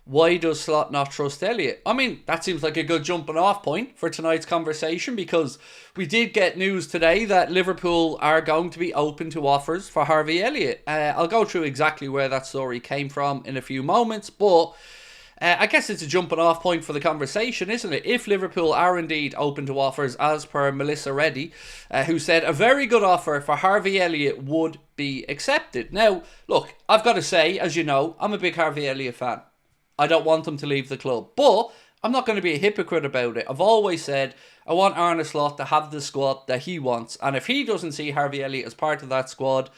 Why does Slot not trust Elliott? I mean, that seems like a good jumping off point for tonight's conversation, because we did get news today that Liverpool are going to be open to offers for Harvey Elliott. I'll go through exactly where that story came from in a few moments, but I guess it's a jumping off point for the conversation, isn't it? If Liverpool are indeed open to offers, as per Melissa Reddy, who said a very good offer for Harvey Elliott would be accepted. Now, look, I've got to say, as you know, I'm a big Harvey Elliott fan. I don't want him to leave the club, but I'm not going to be a hypocrite about it. I've always said I want Arne Slot to have the squad that he wants, and if he doesn't see Harvey Elliott as part of that squad,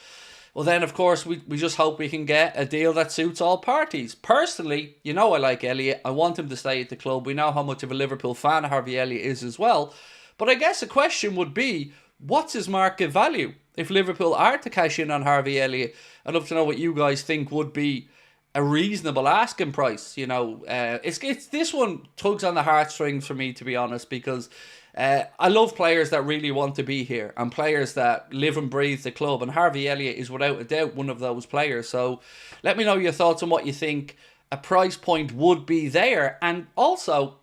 well then of course we just hope we can get a deal that suits all parties. Personally, you know I like Elliott. I want him to stay at the club. We know how much of a Liverpool fan Harvey Elliott is as well. But I guess a question would be, what's his market value? If Liverpool are to cash in on Harvey Elliott, I'd love to know what you guys think would be a reasonable asking price. You know, it's this one tugs on the heartstrings for me, to be honest, because I love players that really want to be here and players that live and breathe the club, and Harvey Elliott is without a doubt one of those players. So let me know your thoughts on what you think a price point would be there. And also,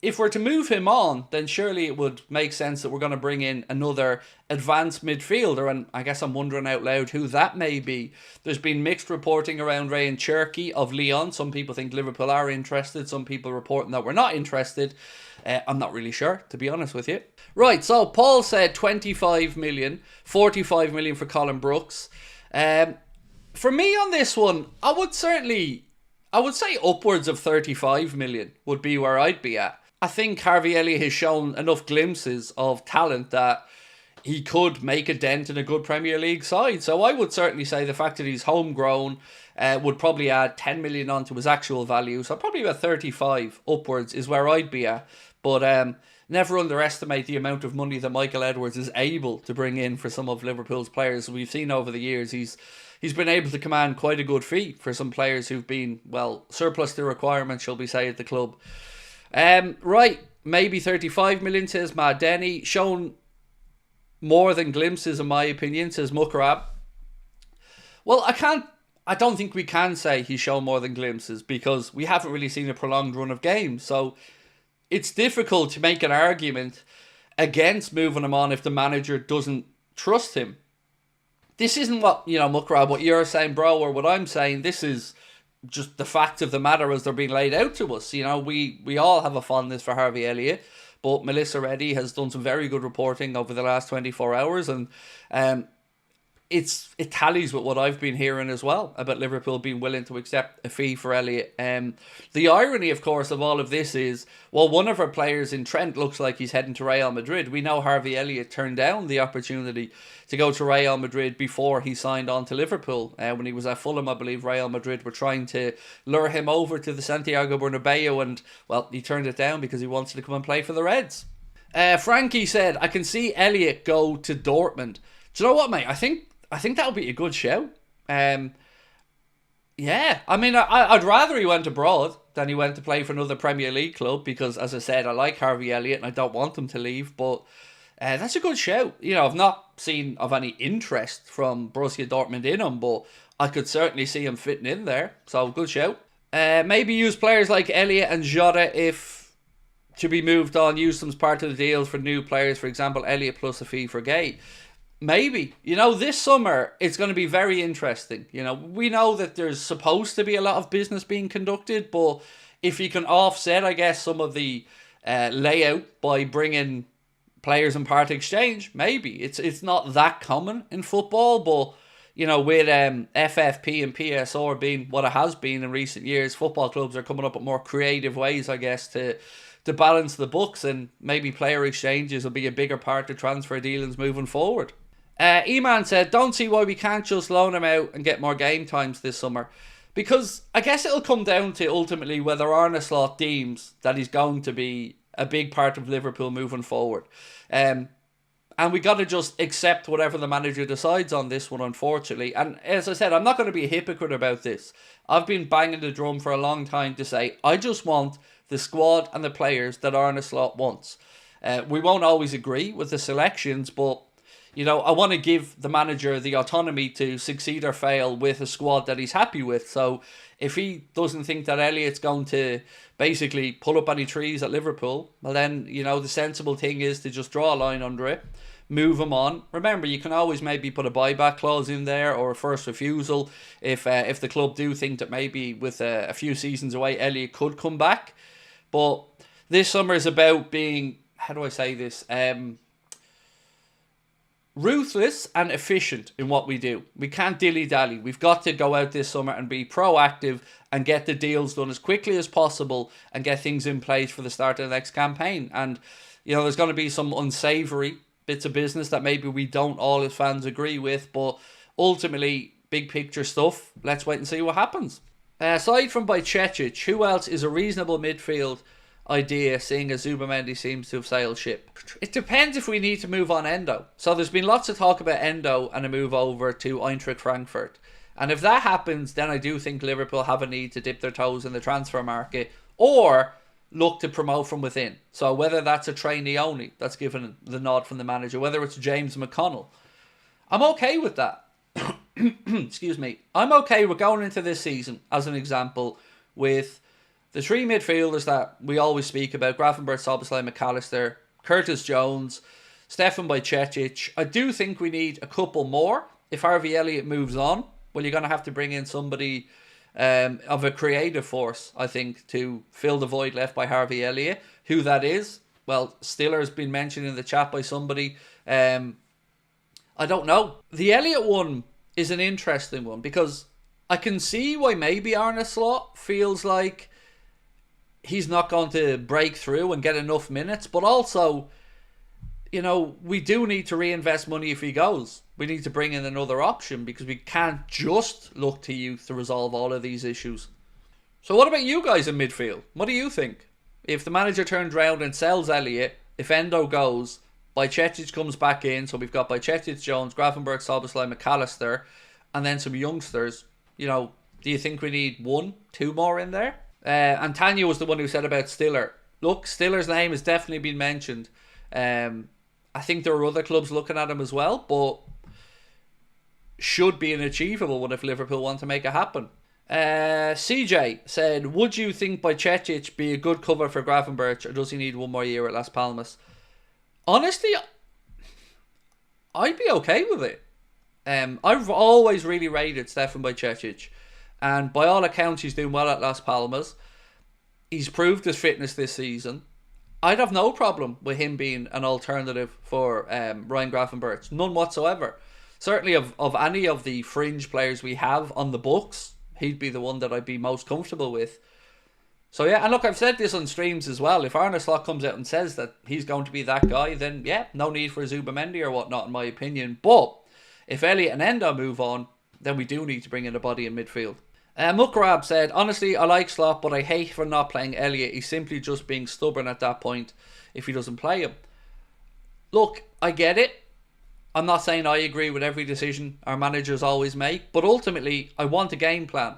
if we're to move him on, then surely it would make sense that we're going to bring in another advanced midfielder, and I guess I'm wondering out loud who that may be. There's been mixed reporting around Ryan Cherky of Lyon. Some people think Liverpool are interested, some people reporting that we're not interested. I'm not really sure, to be honest with you. Right, so Paul said 25 million, 45 million for Colin Brooks. For me on this one, I would say upwards of 35 million would be where I'd be at. I think Harvey Elliott has shown enough glimpses of talent that he could make a dent in a good Premier League side. So I would certainly say the fact that he's homegrown would probably add 10 million onto his actual value. So probably about 35 upwards is where I'd be at. But never underestimate the amount of money that Michael Edwards is able to bring in for some of Liverpool's players. We've seen over the years he's been able to command quite a good fee for some players who've been, well, surplus to requirements, shall we say, at the club. Right, maybe 35 million, says Matt Denny. Shown more than glimpses, in my opinion, says Mukrab. Well, I don't think we can say he's shown more than glimpses, because we haven't really seen a prolonged run of games. So it's difficult to make an argument against moving him on if the manager doesn't trust him. This isn't what, Mukrab, what you're saying, bro, or what I'm saying. This is just the facts of the matter as they're being laid out to us. We all have a fondness for Harvey Elliott, but Melissa Reddy has done some very good reporting over the last 24 hours, and it tallies with what I've been hearing as well about Liverpool being willing to accept a fee for Elliott. The irony, of course, of all of this is, well, one of our players in Trent looks like he's heading to Real Madrid. We know Harvey Elliott turned down the opportunity to go to Real Madrid before he signed on to Liverpool. When he was at Fulham, I believe Real Madrid were trying to lure him over to the Santiago Bernabeu, and, well, he turned it down because he wanted to come and play for the Reds. Frankie said, I can see Elliott go to Dortmund. Do you know what, mate? I think that would be a good show. Yeah, I mean, I'd rather he went abroad than he went to play for another Premier League club, because, as I said, I like Harvey Elliott and I don't want him to leave. But that's a good show. I've not seen of any interest from Borussia Dortmund in him, but I could certainly see him fitting in there. So, good show. Maybe use players like Elliott and Jota if to be moved on. Use them as part of the deals for new players. For example, Elliott plus a fee for Gay. Maybe. This summer, it's going to be very interesting. We know that there's supposed to be a lot of business being conducted, but if you can offset, I guess, some of the layout by bringing players in part exchange, maybe. It's not that common in football, but, with FFP and PSR being what it has been in recent years, football clubs are coming up with more creative ways, I guess, to balance the books, and maybe player exchanges will be a bigger part of transfer dealings moving forward. Eman said, don't see why we can't just loan him out and get more game times this summer. Because I guess it'll come down to ultimately whether Arne Slot deems that he's going to be a big part of Liverpool moving forward. And we got to just accept whatever the manager decides on this one, unfortunately. And as I said, I'm not going to be a hypocrite about this. I've been banging the drum for a long time to say, I just want the squad and the players that Arne Slot wants. We won't always agree with the selections, but I want to give the manager the autonomy to succeed or fail with a squad that he's happy with. So if he doesn't think that Elliott's going to basically pull up any trees at Liverpool, well then, the sensible thing is to just draw a line under it, move him on. Remember, you can always maybe put a buyback clause in there or a first refusal if the club do think that maybe with a few seasons away, Elliott could come back. But this summer is about being, how do I say this, ruthless and efficient in what we do. We can't dilly-dally. We've got to go out this summer and be proactive and get the deals done as quickly as possible and get things in place for the start of the next campaign. And, there's going to be some unsavoury bits of business that maybe we don't all as fans agree with, but ultimately, big picture stuff, let's wait and see what happens. Aside from Bajcetic, who else is a reasonable midfield idea, seeing as Zubimendi seems to have sailed ship? It depends if we need to move on Endo. So there's been lots of talk about Endo and a move over to Eintracht Frankfurt. And if that happens, then I do think Liverpool have a need to dip their toes in the transfer market or look to promote from within. So whether that's a trainee only, that's given the nod from the manager, whether it's James McConnell, I'm okay with that. Excuse me. I'm okay with going into this season, as an example, with the three midfielders that we always speak about: Gravenberch, Szoboszlai, McAllister, Curtis Jones, Stefan Bajcetic. I do think we need a couple more. If Harvey Elliott moves on, well, you're going to have to bring in somebody of a creative force, I think, to fill the void left by Harvey Elliott. Who that is? Well, Stiller has been mentioned in the chat by somebody. I don't know. The Elliott one is an interesting one because I can see why maybe Arne Slot feels like he's not going to break through and get enough minutes, but also, we do need to reinvest money if he goes. We need to bring in another option because we can't just look to youth to resolve all of these issues. So what about you guys in midfield? What do you think? If the manager turns around and sells Elliott, if Endo goes, Bajcetic comes back in, so we've got Bajcetic, Jones, Gravenberch, Szoboszlai, McAllister, and then some youngsters, do you think we need 1, 2 more in there? And Tanya was the one who said about Stiller. Look, Stiller's name has definitely been mentioned. I think there are other clubs looking at him as well, but should be an achievable one if Liverpool want to make it happen. CJ said, would you think Bajcetic be a good cover for Gravenberch, or does he need 1 more year at Las Palmas? Honestly, I'd be okay with it. I've always really rated Stefan Bajcetic, and by all accounts he's doing well at Las Palmas. He's proved his fitness this season. I'd have no problem with him being an alternative for Ryan Gravenberch. None whatsoever. Certainly of any of the fringe players we have on the books, he'd be the one that I'd be most comfortable with. So yeah, and look, I've said this on streams as well. If Arne Slot comes out and says that he's going to be that guy, then yeah, no need for Zubimendi or whatnot, in my opinion. But if Elliott and Endo move on, then we do need to bring in a body in midfield. Mukrab said, honestly, I like Slot, but I hate for not playing Elliott. He's simply just being stubborn at that point if he doesn't play him. Look, I get it. I'm not saying I agree with every decision our managers always make, but ultimately, I want a game plan.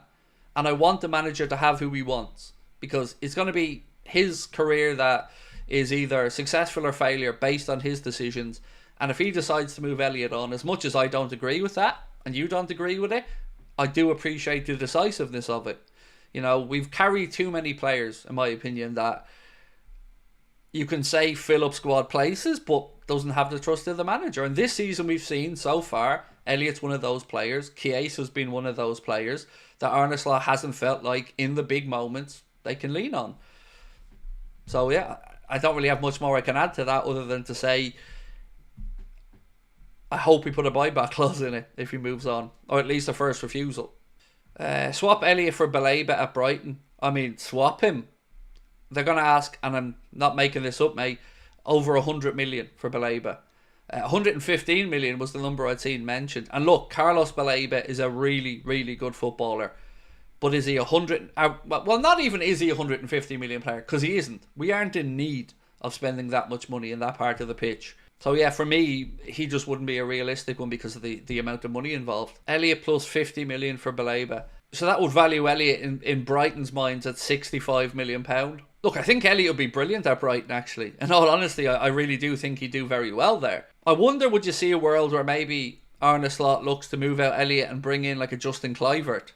And I want the manager to have who he wants. Because it's going to be his career that is either successful or failure based on his decisions. And if he decides to move Elliott on, as much as I don't agree with that, and you don't agree with it, I do appreciate the decisiveness of it. We've carried too many players, in my opinion, that you can say fill up squad places, but doesn't have the trust of the manager. And this season we've seen so far, Elliott's one of those players. Chiesa has been one of those players that Arne Slot hasn't felt like in the big moments they can lean on. So yeah, I don't really have much more I can add to that other than to say I hope we put a buyback clause in it if he moves on, or at least a first refusal. Swap Elliott for Baleba at Brighton. I mean, swap him. They're going to ask, and I'm not making this up, mate, over 100 million for Baleba. 115 million was the number I'd seen mentioned. And look, Carlos Baleba is a really, really good footballer. But is he 100... well, not even is he a 150 million player, because he isn't. We aren't in need of spending that much money in that part of the pitch. So yeah, for me, he just wouldn't be a realistic one because of the amount of money involved. Elliott plus 50 million for Baleba. So that would value Elliott in Brighton's minds at £65 million. Look, I think Elliott would be brilliant at Brighton, actually. In all honesty, I really do think he'd do very well there. I wonder, would you see a world where maybe Arne Slot looks to move out Elliott and bring in like a Justin Kluivert?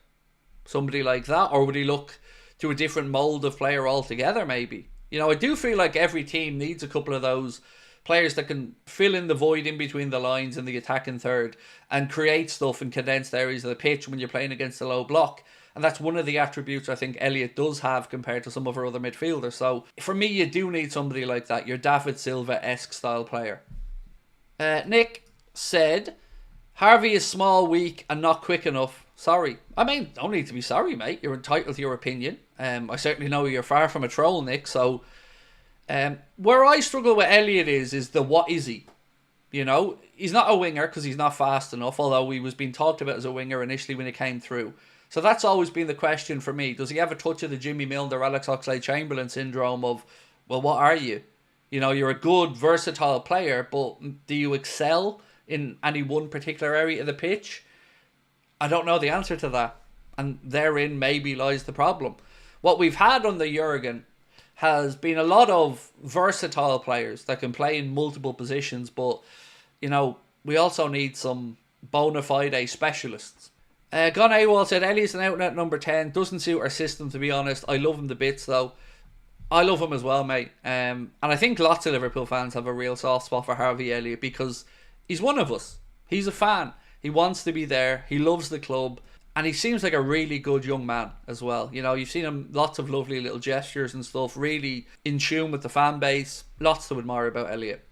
Somebody like that? Or would he look to a different mould of player altogether, maybe? You know, I do feel like every team needs a couple of those players that can fill in the void in between the lines in the attacking third and create stuff in condensed areas of the pitch when you're playing against a low block. And that's one of the attributes I think Elliott does have compared to some of our other midfielders. So for me, you do need somebody like that, your David Silva-esque style player. Nick said, Harvey is small, weak and not quick enough. Sorry. I mean, don't need to be sorry, mate. You're entitled to your opinion. I certainly know you're far from a troll, Nick. So where I struggle with Elliott is the what is he? You know, he's not a winger because he's not fast enough, although he was being talked about as a winger initially when he came through. So that's always been the question for me. Does he have a touch of the Jimmy Milner, Alex Oxlade-Chamberlain syndrome of, well, what are you? You know, you're a good, versatile player, but do you excel in any one particular area of the pitch? I don't know the answer to that. And therein maybe lies the problem. What we've had under Jurgen has been a lot of versatile players that can play in multiple positions, but, you know, we also need some bona fide specialists. Gone AWOL said, Elliott's an out-and-out number 10. Doesn't suit our system, to be honest. I love him to bits, though. I love him as well, mate. And I think lots of Liverpool fans have a real soft spot for Harvey Elliott because he's one of us. He's a fan. He wants to be there. He loves the club. And he seems like a really good young man as well. You know, you've seen him, lots of lovely little gestures and stuff. Really in tune with the fan base. Lots to admire about Elliott.